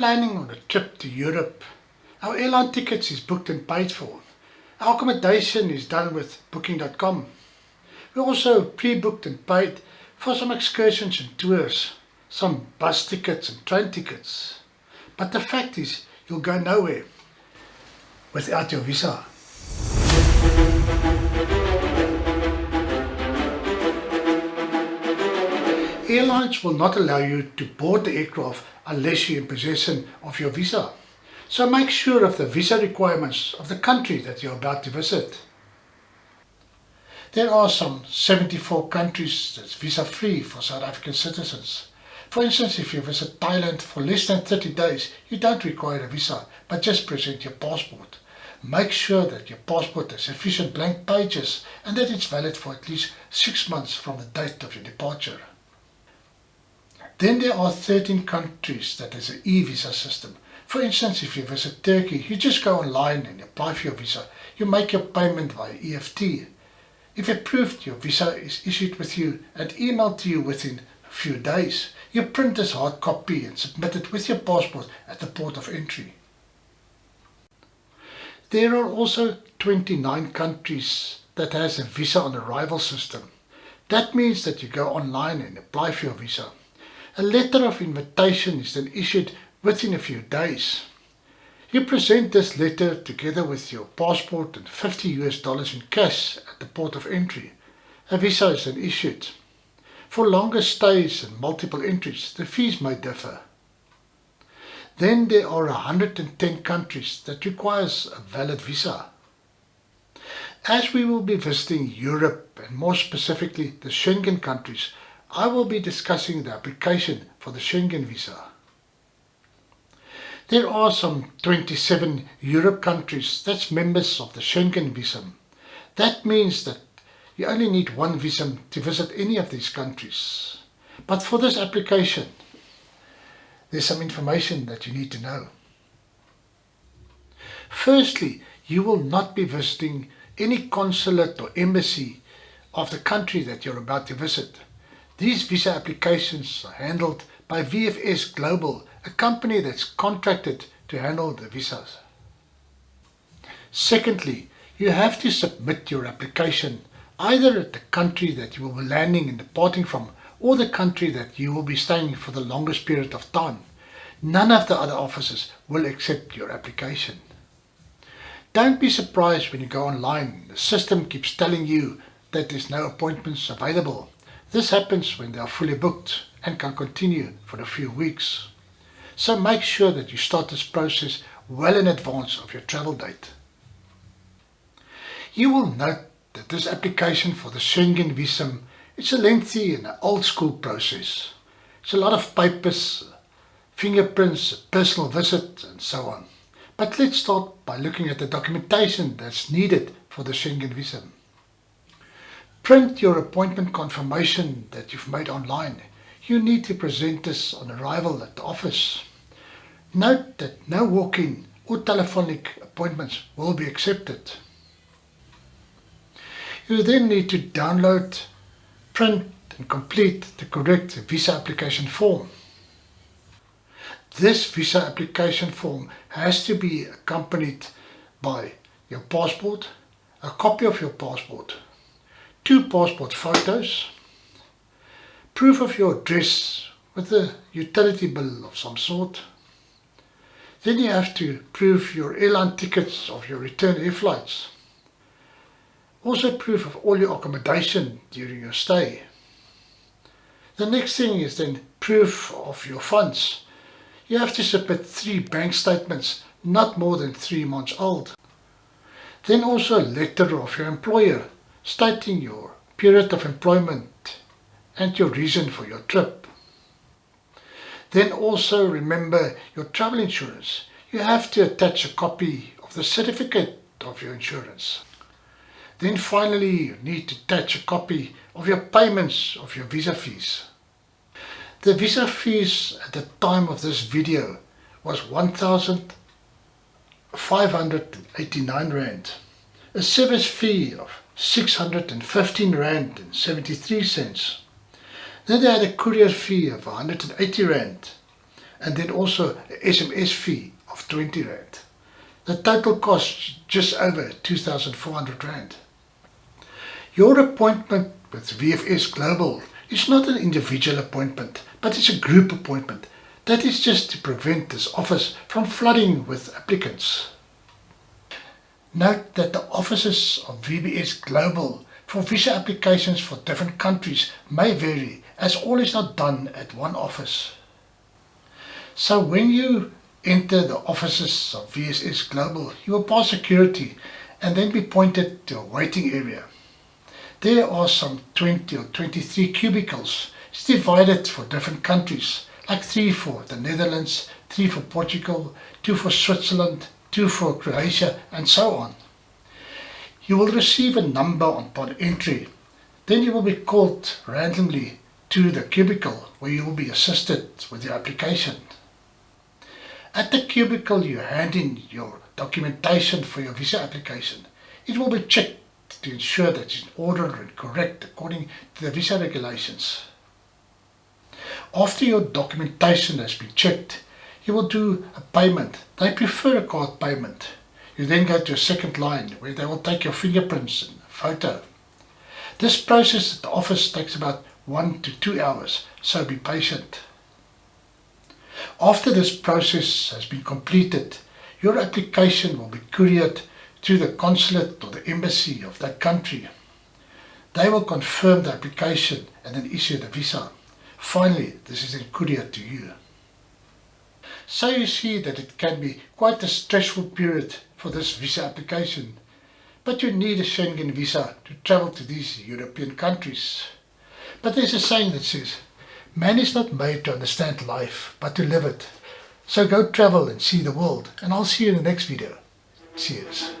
planning on a trip to Europe, our airline tickets is booked and paid for. Our accommodation is done with booking.com. We also pre-booked and paid for some excursions and tours, some bus tickets and train tickets. But the fact is, you'll go nowhere without your visa. Airlines will not allow you to board the aircraft unless you're in possession of your visa. So make sure of the visa requirements of the country that you're about to visit. There are some 74 countries that's visa-free for South African citizens. For instance, if you visit Thailand for less than 30 days, you don't require a visa, but just present your passport. Make sure that your passport has sufficient blank pages and that it's valid for at least 6 months from the date of your departure. Then there are 13 countries that has an e-visa system. For instance, if you visit Turkey, you just go online and apply for your visa. You make your payment via EFT. If approved, your visa is issued with you and emailed to you within a few days. You print this hard copy and submit it with your passport at the port of entry. There are also 29 countries that has a visa on arrival system. That means that you go online and apply for your visa. A letter of invitation is then issued within a few days. You present this letter together with your passport and $50 in cash at the port of entry. A visa is then issued. For longer stays and multiple entries, the fees may differ. Then there are 110 countries that requires a valid visa. As we will be visiting Europe and more specifically the Schengen countries, I will be discussing the application for the Schengen Visa. There are some 27 Europe countries that's members of the Schengen Visa. That means that you only need one visa to visit any of these countries. But for this application, there's some information that you need to know. Firstly, you will not be visiting any consulate or embassy of the country that you're about to visit. These visa applications are handled by VFS Global, a company that's contracted to handle the visas. Secondly, you have to submit your application either at the country that you will be landing and departing from or the country that you will be staying for the longest period of time. None of the other offices will accept your application. Don't be surprised when you go online. The system keeps telling you that there's no appointments available. This happens when they are fully booked and can continue for a few weeks. So make sure that you start this process well in advance of your travel date. You will note that this application for the Schengen Visa is a lengthy and old school process. It's a lot of papers, fingerprints, a personal visit and so on. But let's start by looking at the documentation that's needed for the Schengen Visa. Print your appointment confirmation that you've made online. You need to present this on arrival at the office. Note that no walk-in or telephonic appointments will be accepted. You then need to download, print and complete the correct visa application form. This visa application form has to be accompanied by your passport, a copy of your passport, 2 passport photos, proof of your address with a utility bill of some sort. Then you have to prove your airline tickets of your return air flights. Also proof of all your accommodation during your stay. The next thing is then proof of your funds. You have to submit 3 bank statements, not more than 3 months old. Then also a letter of your employer stating your period of employment and your reason for your trip. Then also remember your travel insurance. You have to attach a copy of the certificate of your insurance. Then finally you need to attach a copy of your payments of your visa fees. The visa fees at the time of this video was 1,589 Rand. A service fee of 615 Rand and 73 cents. Then they had a courier fee of 180 Rand, and then also a SMS fee of 20 Rand. The total costs just over 2,400 Rand. Your appointment with VFS Global is not an individual appointment, but it's a group appointment. That is just to prevent this office from flooding with applicants. Note that the offices of VBS Global for visa applications for different countries may vary, as all is not done at one office. So when you enter the offices of VSS Global, you will pass security and then be pointed to a waiting area. There are some 20 or 23 cubicles. It's divided for different countries, like 3 for the Netherlands, 3 for Portugal, 2 for Switzerland, 2 for Croatia, and so on. You will receive a number upon entry. Then you will be called randomly to the cubicle where you will be assisted with your application. At the cubicle you hand in your documentation for your visa application. It will be checked to ensure that it's in order and correct according to the visa regulations. After your documentation has been checked, you will do a payment. They prefer a card payment. You then go to a second line where they will take your fingerprints and a photo. This process at the office takes about 1 to 2 hours, so be patient. After this process has been completed, your application will be couriered to the consulate or the embassy of that country. They will confirm the application and then issue the visa. Finally, this is then couriered to you. So you see that it can be quite a stressful period for this visa application, but you need a Schengen visa to travel to these European countries. But there's a saying that says, man is not made to understand life, but to live it. So go travel and see the world, and I'll see you in the next video. Cheers.